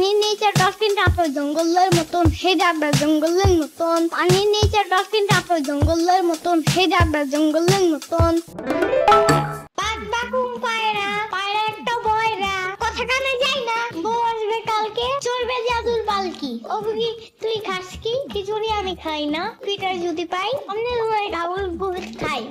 পানির নিচে ডলফিনটা তো জঙ্গলের মতন, হে যাবে জঙ্গলের মতন। পানির নিচে ডলফিনটা তো জঙ্গলের মতন, হে যাবে জঙ্গলের মতন। বাঘ বাকুম পায়রা, পায়রা একটা বয়রা, কথা কানে যায় না, বউ আসবে কালকে, চলবে জাদুর পালকি। ও বুবি তুই খাস কি? খিচুড়ি আমি খাই না, পিঠা যদি পাই অন্য সময় ডাবল বহুত খাই।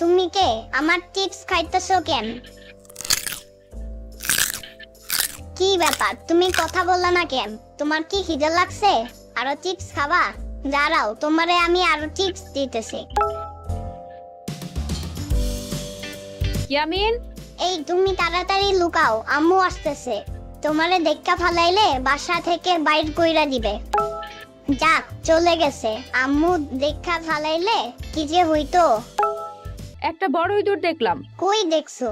তুমি কে? আমার চিপস খাইতেছো কেন? কি ব্যাপার, তুমি কথা বললা না কেন? তোমার কি খিদে লাগছে? আরো চিপস খাবা? দাঁড়াও, তোমারে আমি আরো চিপস দিতেছি। ইয়ামিন, এই তুমি তাড়াতাড়ি লুকাও, আম্মু আসতেছে। তোমারে দেখা ফালাইলে বাসা থেকে বাইর কইরা দিবে। যাক, চলে গেছে। আম্মু দেখা ফালাইলে কি যে হইতো। একটা বড় ইঁদুর দেখলাম। কই দেখছো?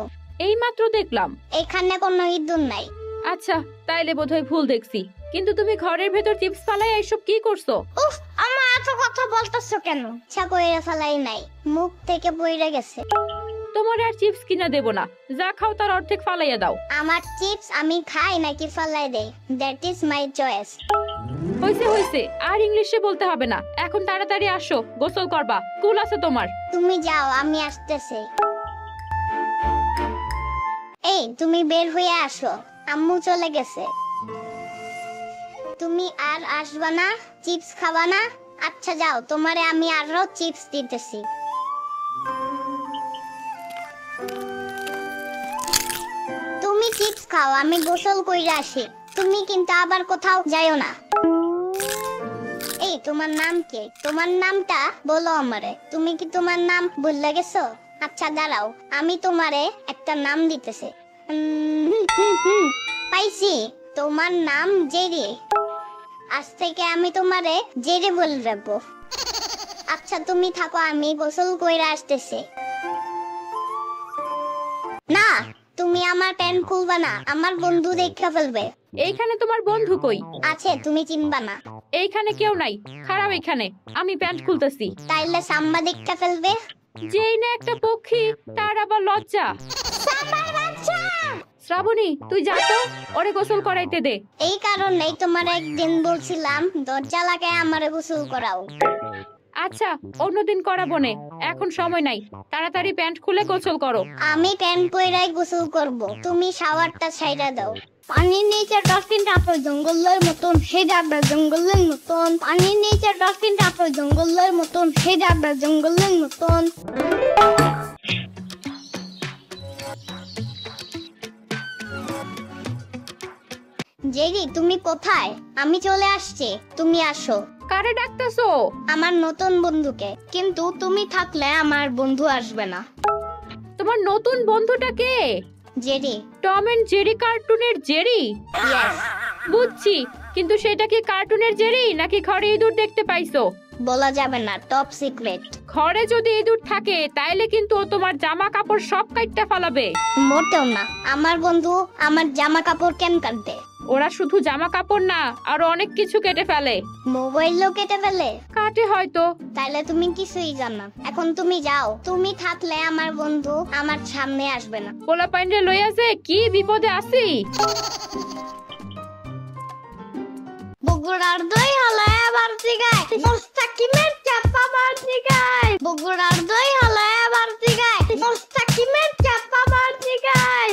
এই মাত্র দেখলাম। এখানে কোনো ইঁদুর নাই। আচ্ছা, তাইলে বোধহয় ভুল দেখছি। কিন্তু তুমি ঘরের ভেতর চিপস ফালাই এইসব কি করছো? উফ, আম্মা এত কথা বলতেছো কেন? ইচ্ছা কইরা ফালাই নাই, মুখ থেকে পড়ে গেছে। তোমার আর চিপস কিনা দেব না, যা খাও তার অর্ধেক ফালাইয়া দাও। আমার চিপস আমি খাই নাকি ফালাই দেই, দ্যাট ইজ মাই চয়েস। হইছে হইছে, আর ইংলিশে বলতে হবে না। এখন তাড়াতাড়ি আসো, গোসল করবা, স্কুল আছে তোমার। তুমি যাও, আমি আসতেছি। এই তুমি বের হয়ে আসো, আম্মু চলে গেছে। তুমি আর আসবা না? চিপস খাবা না? আচ্ছা যাও, তোমারে আমি আরো চিপস দিতেছি। তুমি চিপস খাও, আমি গোসল কইরা আসি। তুমি কিন্তু আবার কোথাও যাইও না। এই তোমার নাম কি? তোমার নামটা বলো আমারে। তুমি কি তোমার নাম ভুলে গেছো? আচ্ছা দাঁড়াও, আমি তোমারে একটা নাম দিতেছি। পাইছি, তোমার নাম জেরি। আজ থেকে আমি তোমারে জেরি বলে রাখবো। আচ্ছা তুমি থাকো, আমি গোসল কইরা আসতেছি। না, তুমি আমার প্যান্ট খুলবা না, আমার বন্ধু দেখে ফেলবে। এইখানে তোমার বন্ধু কই? আছে, তুমি চিনবা না। এইখানে কেউ নাই, খারাপ। এইখানে আমি প্যান্ট খুলতেছি। তাইলে সাম্বা দেখে ফেলবে। যেই না একটা পক্ষী, তার আবার লজ্জা। সাম্বার বাচ্চা! শ্রাবণী, তুই যা তো, ওরে গোসল করাইতে দে। এই কারণেই তোমার একদিন বলছিলাম দরজা লাগায় আমারে গোসল করাও। আচ্ছা, অন্যদিন করাবো নে, এখন সময় নাই। তাড়াতাড়ি প্যান্ট খুলে গোসল করো। আমি প্যান্ট পইরাই গোসল করব, তুমি শাওয়ারটা ছাইড়া দাও। পানির নিচে ডলফিনটা তো জঙ্গলের মতন, হে যাবে জঙ্গলের মতন। পানির নিচে ডলফিনটা তো জঙ্গলের মতন, হে যাবে জঙ্গলের মতন। জেরি, তুমি কোথায়? আমি চলে আসছি, তুমি আসো। কারে ডাকতেছো? আমার নতুন বন্ধুকে। কিন্তু তুমি থাকলে আমার বন্ধু আসবে না। তোমার নতুন বন্ধুটা কে? জেরি। টম এন্ড জেরি কার্টুনের জেরি? ইয়েস। বুঝছি, কিন্তু সেটা কি কার্টুনের জেরি নাকি ঘরে ইঁদুর দেখতে পাইছো? বলা যাবে না, টপ সিক্রেট। ঘরে যদি ইঁদুর থাকে তাইলে কিন্তু ও তোমার জামা কাপড় সব কাইটটা ফালাবে। মোটেও না, আমার বন্ধু আমার জামা কাপড় কেন কাটবে? ওরা শুধু জামা কাপড় না, আরো অনেক কিছু কেটে ফেলে। মোবাইলও কেটে ফেলে? কাটে হয়তো। তাইলে তুমি কিছুই জানো না। এখন তুমি যাও, তুমি থাকলে আমার বন্ধু আমার সামনে আসবে না। পোলা পাইন্ডে লইয়া যে কি বিপদে আছি। বগুড়ার দই হলায় আবার জিগায়, মুস্তাকিমের চাপা মার জিগায়। বগুড়ার দই হলায় আবার জিগায়, মুস্তাকিমের চাপা মার জিগায়।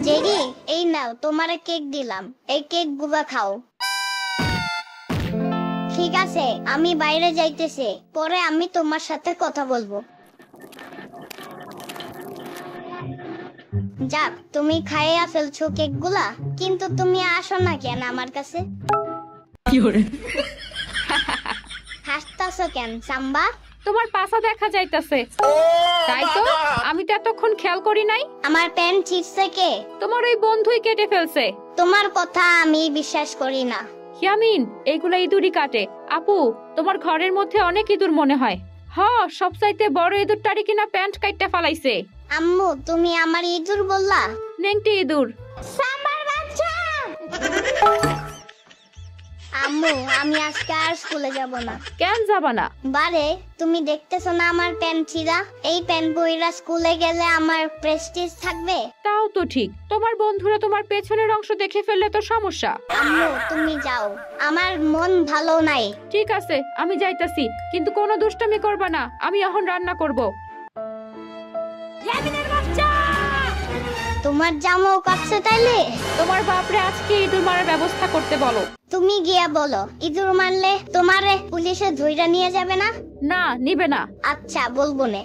জেরি, এই নাও, তোমারে কেক দিলাম, এই কেক গুলা খাও। ঠিক আছে, আমি বাইরে যাইতেছি, পরে আমি তোমার সাথে কথা বলবো। যাক, তুমি খাইয়া ফেলছো কেক গুলা, কিন্তু তুমি আসো না কেন আমার কাছে? হাসতাছো কেন সাম্বা? তোমার পাছা দেখা যাইতাছে। তাই তো, আমি তো এতক্ষণ খেয়াল করি নাই। আমার প্যান্ট ছিঁড়ছে কে? তোমার ওই বন্ধুই কেটে ফেলছে। তোমার কথা আমি বিশ্বাস করি না। ইয়ামিন, এইগুলা ইঁদুরই কাটে। আপু, তোমার ঘরের মধ্যে অনেক ইঁদুর মনে হয়। সবচাইতে বড় ইঁদুরটারি কিনা প্যান্ট কাইটটা ফালাইছে। আম্মু, তুমি আমার ইঁদুর বললা? নেংটি ইঁদুর। সাম্বার বাচ্চা! আম্মু আমি আজকে আর স্কুলে যাব না। কেন যাবা না? বারে তুমি দেখতেছো না আমার প্যান্ট ছিঁড়া? এই প্যান্ট পইরা স্কুলে গেলে আমার প্রেস্টিজ থাকবে? তাও তো ঠিক, তোমার বন্ধুরা তোমার পেছনের অংশ দেখে ফেললে তো সমস্যা। আম্মু তুমি যাও, আমার মন ভালো নাই। ঠিক আছে আমি যাইতাছি, কিন্তু কোনো দুষ্টামি করবা না, আমি এখন রান্না করব। ইয়ামিনের বাচ্চা! তোমার জামাও কাটছে তাইলে? তোমার বাপরে আজকে ইঁদুর মারার ব্যবস্থা করতে বলো। তুমি গিয়া বলো, ইঁদুর মারলে তোমারে পুলিশে ধইরা নিয়ে যাবে না? না, নিবে না। আচ্ছা বলবো নে।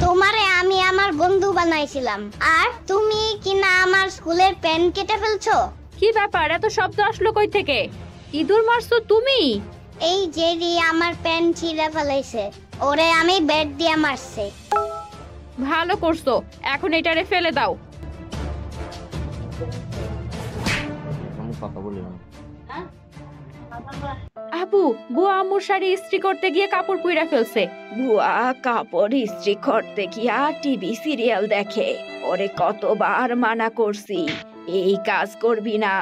তোমারে আমি আমার বন্ধু বানাইছিলাম, আর তুমি কিনা আমার স্কুলের পেন কেটে ফেলছো। কি ব্যাপার, এত শব্দ আসলো কই থেকে? ইঁদুর মারছো তুমি? এই জেরি আমার পেন ছিঁড়ে ফেলাইছে, ওরে আমি ব্যাট দিয়ে মারছি। ভালো করছো, এখন এটারে ফেলে দাও। আপু, বুয়া আম্মুর শাড়ি ইস্ত্রি করতে গিয়ে কাপড় পুইরা ফেলছে। বুয়া কাপড় ইস্ত্রি করতে গিয়া টিভি সিরিয়াল দেখে, ওরে কতবার মানা করছি এই কাজ করবি না।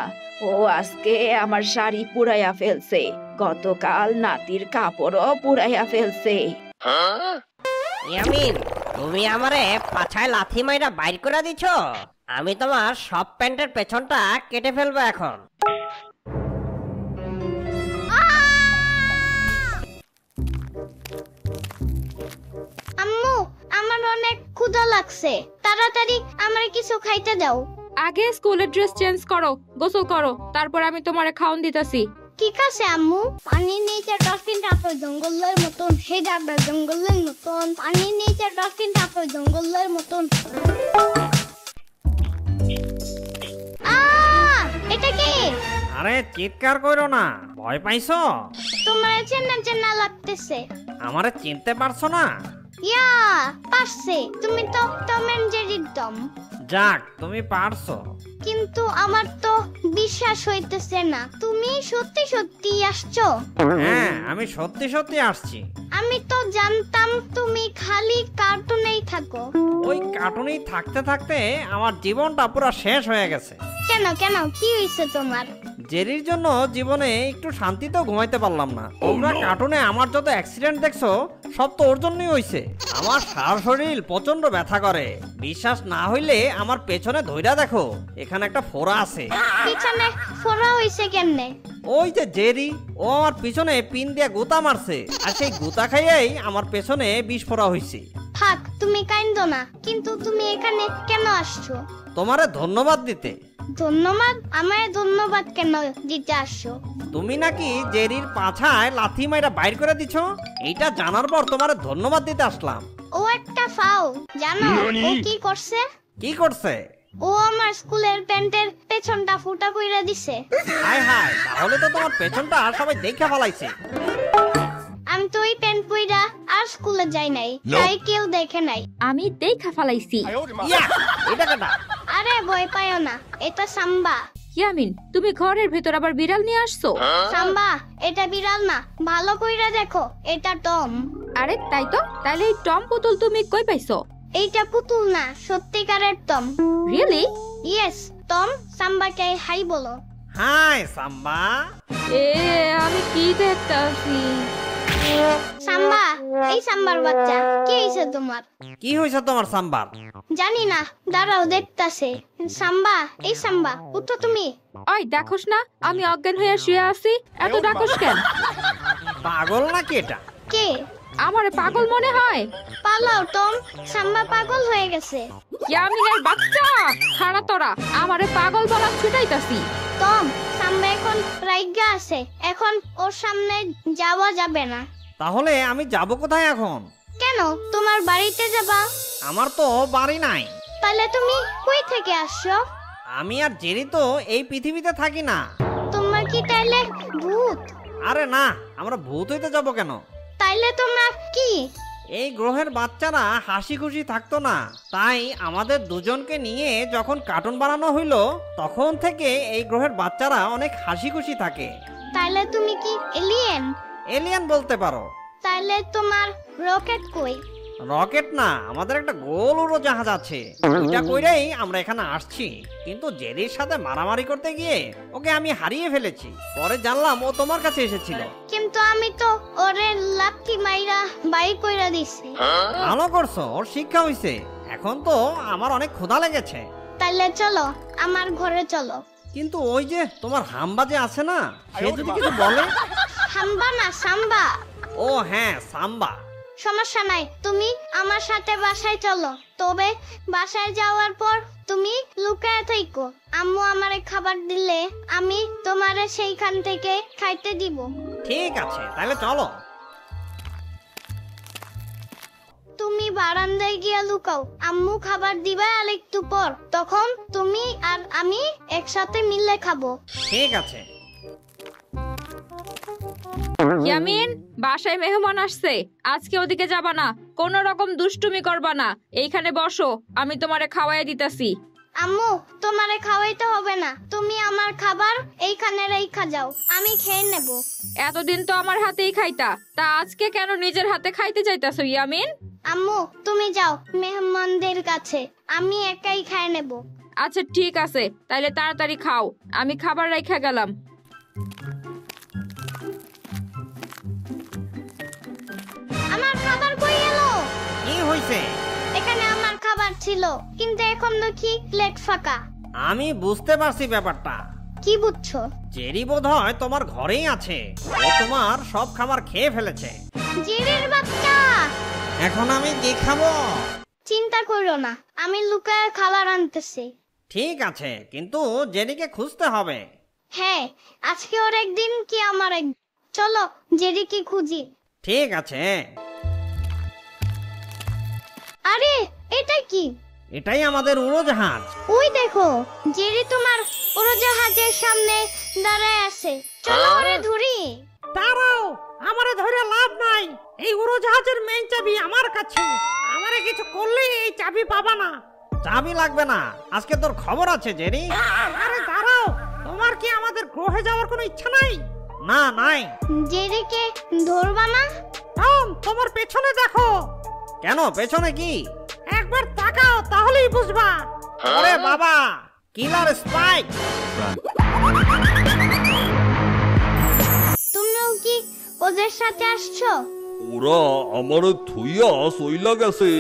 ও আজকে আমার শাড়ি পুরাইয়া ফেলছে, গতকাল নাতির কাপড়ও পুরাইয়া ফেলছে। ইয়ামিন, তুমি আমারে পাছায় লাথি মাইরা বাইর করে দিছ। আমি তোমার সব প্যান্টের পেছনটা কেটে ফেলবো এখন। আম্মু আমার অনেক ক্ষুধা লাগছে, তাড়াতাড়ি আমার কিছু খাইতে দাও। আগে স্কুলের ড্রেস চেঞ্জ করো, গোসল করো, তারপর আমি তোমারে খাওন দিতাছি। ঠিক আছে আম্মু। পানির নিচে ডলফিন তারপর জঙ্গলের মতন হে যাবে জঙ্গলের মতন। পানির নিচে ডলফিন তারপর জঙ্গলের মতন। এটা কি? আরে চিৎকার করো না, ভয় পাইছো? তোমার চেনা চেনা লাগতেছে। আমারে চিনতে পারছো না? ইয়া পারছে, তুমি তো টম এন্ড জেরির টম। যাক, তুমি পারছো। কিন্তু আমার তো বিশ্বাস হইতেছে না, তুমি সত্যি সত্যি আসছো? হ্যাঁ, আমি সত্যি সত্যি আসছি। আমি তো জানতাম তুমি খালি কার্টুনেই থাকো। ওই কার্টুনেই থাকতে থাকতে আমার জীবনটা পুরো শেষ হয়ে গেছে। কেন কেন, কি হয়েছে তোমার? জেরির জন্য জীবনে একটু শান্তিতেও ঘুমাইতে পারলাম না। তোমরা কার্টুনে আমার যত অ্যাক্সিডেন্ট দেখছো সব তো ওর জন্যই হইছে। আমার সারা শরীর প্রচন্ড ব্যথা করে, বিশ্বাস না হইলে আমার পেছনে ধইরা দেখো, এখানে একটা ফোড়া আছে। পিছনে ফোড়া হইছে কেমনে? ওই যে জেরি, ও আমার পিছনে পিন দিয়ে গুতা মারছে, আর সেই গুতা খাইয়েই আমার পেছনে বিষ ফোড়া হইছে। থাক তুমি কাইন্দো না, কিন্তু তুমি এখানে কেন আসছো? তোমারে ধন্যবাদ দিতে। ধন্যবাদ? আমায় ধন্যবাদ কেন দিতে আসছো? তুমি নাকি জেরির পাছায় লাথি মাইরা বাইর করে দিছো, এইটা জানার পর তোমারে ধন্যবাদ দিতে আসলাম। ও একটা ফাও, জানো ও কি করছে? কি করছে? ও আমার স্কুলের প্যান্টের পেছনটা ফুটা কইরা দিছে। হায় হায়, তাহলে তো তোমার পেছনটা সবাই দেখে ফেলাইছে। আমি তো ওই প্যান্ট পইরা আর স্কুলে যাই নাই, তাই কেউ দেখে নাই। আমি দেখা ফালাইছি। ইয়া, এটা কেটা? আরে ভয় পাইও না, এটা সাম্বা। ইয়ামিন, তুমি ঘরের ভেতর আবার বিড়াল নিয়ে আসছো? সাম্বা, এটা বিড়াল না, ভালো কইরা দেখো, এটা টম। আরে তাই তো, তাহলে এই টম পুতুল তুমি কই পাইছো? এইটা পুতুল না, সত্যিকারের টম। রিয়েলি? ইয়েস, টম সাম্বাকে হাই বলো। হাই সাম্বা। এ আমি কি দেখতাছি? সাম্বা, এই সাম্বার বাচ্চা, কি হইছে তোমার? কি হইছে তোমার সাম্বার? জানি না, দাঁড়াও দেখতাছে। সাম্বা, এই সাম্বা, উঠো তুমি। ওই দেখোস না আমি অজ্ঞান হয়ে শুয়ে আছি, এত ডাকস কেন? পাগল নাকি এটা? কে? আমারে পাগল মনে হয়? পালাও টম, সাম্বা পাগল হয়ে গেছে। ইয়ামিনের বাচ্চা, খাড়া তোরা আমারে পাগল বলা ছুটাইতাছি। টম, সাম্বা এখন রাইগা আছে, এখন ওর সামনে যাওয়া যাবে না। তাহলে আমি যাব কোথায় এখন? কেন, তোমার বাড়িতে যাবা? আমার তো বাড়ি নাই। তাহলে তুমি কই থেকে আসছো? আমি আর জেরি তো এই পৃথিবীতে থাকি না। তোমার কি তাইলে ভূত? আরে না, আমরা ভূত হইতে যাব কেন? তাইলে তোমার কি? এই গ্রহের বাচ্চারা হাসি খুশি থাকতো না, তাই আমাদের দুজনকে নিয়ে যখন কার্টুন বানানো হইলো তখন থেকে এই গ্রহের বাচ্চারা অনেক হাসি খুশি থাকে। তাইলে তুমি কি এলিয়েন? এলিয়েন বলতে পারো। তাইলে তোমার রকেট কই? রকেট না, আমাদের একটা গোল উড়োজাহাজ আছে। ওইটা কইরাই আমরা এখানে আসছি, কিন্তু জেরির সাথে মারামারি করতে গিয়ে ওকে আমি হারিয়ে ফেলেছি। পরে জানলাম ও তোমার কাছে এসেছিল। কিন্তু আমি তো ওরে লাথি মাইরা বাই কইরা দিছি। ভালো করছো, ওর শিক্ষা হইছে। এখন তো আমার অনেক ক্ষুধা লেগেছে। তাইলে চলো আমার ঘরে চলো। কিন্তু ওই যে তোমার হাম্বা যে আছে না, সে যদি কিছু বলে। হাম্বা না সাম্বা। ও হ্যাঁ, সাম্বা। সমস্যা নাই, তুমি আমার সাথে বাসায় চলো। তবে বাসায় যাওয়ার পর তুমি লুকায় থাইকো। আম্মু আমারে খাবার দিলে আমি তোমারে সেইখান থেকে খাইতে দিব। ঠিক আছে, তাহলে চলো। তুমি বারান্দায় গিয়া লুকাও। আম্মু খাবার দিবা আর একটু পর, তখন তুমি আর আমি একসাথে মিলে খাবো। ঠিক আছে। ইয়ামিন, বাসায় মেহমান আসছে, আজকে ওদিকে যাবা না, কোন রকম দুষ্টুমি করবা না। এইখানে বসো, আমি তোমারে খাওয়াই দিতাছি। আম্মু তোমারে খাওয়াইতে হবে না, তুমি আমার খাবার এইখানে রেখা যাও, আমি খেয়ে নেব। এতদিন তো আমার হাতেই খাইতা, তা আজকে কেন নিজের হাতে খাইতে চাইতাছো ইয়ামিন? আম্মু তুমি যাও মেহমানদের কাছে, আমি একাই খেয়ে নেব। আচ্ছা ঠিক আছে, তাইলে তাড়াতাড়ি খাও, আমি খাবার রেখে গেলাম। আমার খাবার কই এলো? কি হইছে? এখানে আমার খাবার ছিল, কিন্তু এখন দেখি প্লেট ফাঁকা। আমি বুঝতে পারছি ব্যাপারটা। কি বুঝছো? জেরি বোধহয় তোমার ঘরেই আছে। ও তোমার সব খাবার খেয়ে ফেলেছে। জিরের বাচ্চা, এখন আমি কি খাবো? চিন্তা করো না, আমি লুকায় খাবার আনতেছি। ঠিক আছে, কিন্তু জেরিকে খুঁজতে হবে। হ্যাঁ, আজকে ওর একদিন কি আমার এক। চলো জেরিকে খুঁজি। ঠিক আছে। আরে এটা কি? এটাই আমাদের উড়োজাহাজ। ওই দেখো, জেরি তোমার উড়োজাহাজের সামনে দাঁড়ায় আছে। চলো ওরে ধরি। দাঁড়াও, আমারে ধরে লাভ নাই। এই উড়োজাহাজের মেইন চাবি আমার কাছে। আমারে কিছু করলেই এই চাবি পাবা না। চাবি লাগবে না, আজকে তোর খবর আছে জেরি। আরে দাঁড়াও, তোমার কি আমাদের গ্রহে যাওয়ার কোনো ইচ্ছা নাই? না, নাই। জেরিকে ধরবা না? তোমার পেছনে দেখো। কেন, পেছনে কি? একবার তাকাও, তাহলেই বুঝবা। ওরে বাবা, কিলার স্পাইক। তুমিও কি ওদের সাথে আসছো? ওরা আমারে থুইয়া সইলা গেছে।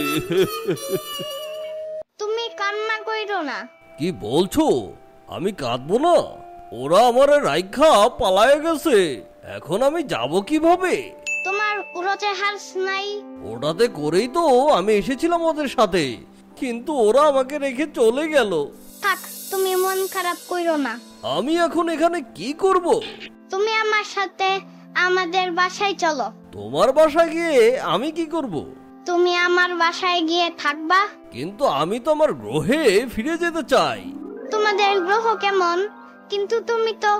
তুমি কান্না কইরো না। কি বলছো? আমি কাঁদবো না? ওরা আমারে রাইখা পালায়ে গেছে, এখন আমি যাব কিভাবে? তোমার উড়োজাহাজ নাই? ওটাতে করেই তো আমি এসেছিলাম ওদের সাথে, কিন্তু ওরা আমাকে রেখে চলে গেল। থাক, তুমি মন খারাপ কইরো না। আমি এখন এখানে কি করব? তুমি আমার সাথে আমাদের বাসায় চলো। তোমার বাসায় গিয়ে আমি কি করব? তুমি আমার বাসায় গিয়ে থাকবা। কিন্তু আমি তো আমার গ্রহে ফিরে যেতে চাই। তোমাদের গ্রহ কেমন? কিন্তু তুমি তো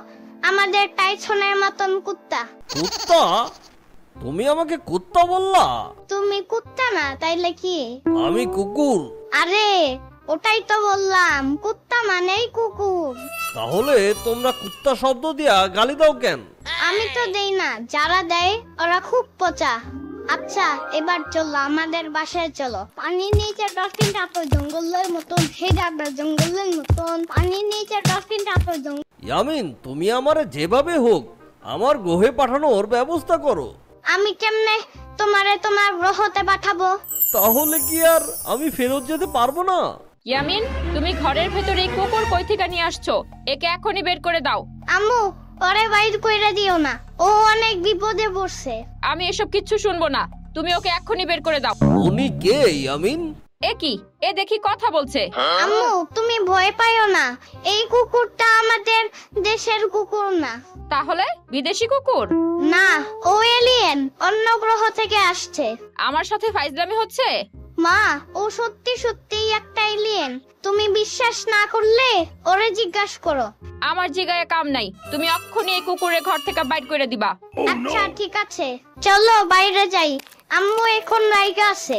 আমাদের টাইসনের মতন কুত্তা। কুত্তা? তুমি আমাকে কুত্তা বললা? তুমি কুত্তা না, তাইলে কি? আমি কুকুর। আরে ওটাই তো বললাম, কুত্তা মানেই কুকুর। তাহলে তোমরা কুত্তা শব্দ দিয়া গালি দাও কেন? আমি তো দেই না, যারা দেয় ওরা খুব পচা। আচ্ছা এবার চলো আমাদের বাসায় চলো। পানির নিচে ডলফিনটা তো জঙ্গলের মতন, হে যাবে জঙ্গলের মতন। পানির নিচে ডলফিনটা তো জঙ্গল। ইয়ামিন, তুমি আমারে যেভাবে হোক আমার গ্রহে পাঠানোর ব্যবস্থা করো। আমি কেমনে তোমারে তোমার গ্রহতে পাঠাবো? তাহলে কি আর আমি ফেরত যেতে পারবো না? ইয়ামিন, তুমি ঘরের ভেতরে এই কুকুর কই থেকে নিয়ে আসছো? একে এখনই বের করে দাও। আম্মু ওরে বাইর কইরা দিও না, ও অনেক বিপদে পড়ছে। আমি এসব কিচ্ছু শুনবো না, তুমি ওকে এখনই বের করে দাও। উনি কে ইয়ামিন? এ কি, এ দেখি কথা বলছে। আম্মু তুমি ভয় পাইও না, এই কুকুরটা আমাদের দেশের কুকুর না। তাহলে বিদেশি কুকুর? না, ও এলিয়েন, অন্য গ্রহ থেকে আসছে। আমার সাথে ফাইজলামি হচ্ছে? মা, ও সত্যি সত্যি একটা এলিয়েন। তুমি বিশ্বাস না করলে ওরে জিজ্ঞাসা করো। আমার জিগায় কাম নাই, তুমি এক্ষুনি এই কুকুরের ঘর থেকে বাইর করে দিবা। আচ্ছা ঠিক আছে, চলো বাইরে যাই, আম্মু এখন রাইগা আছে।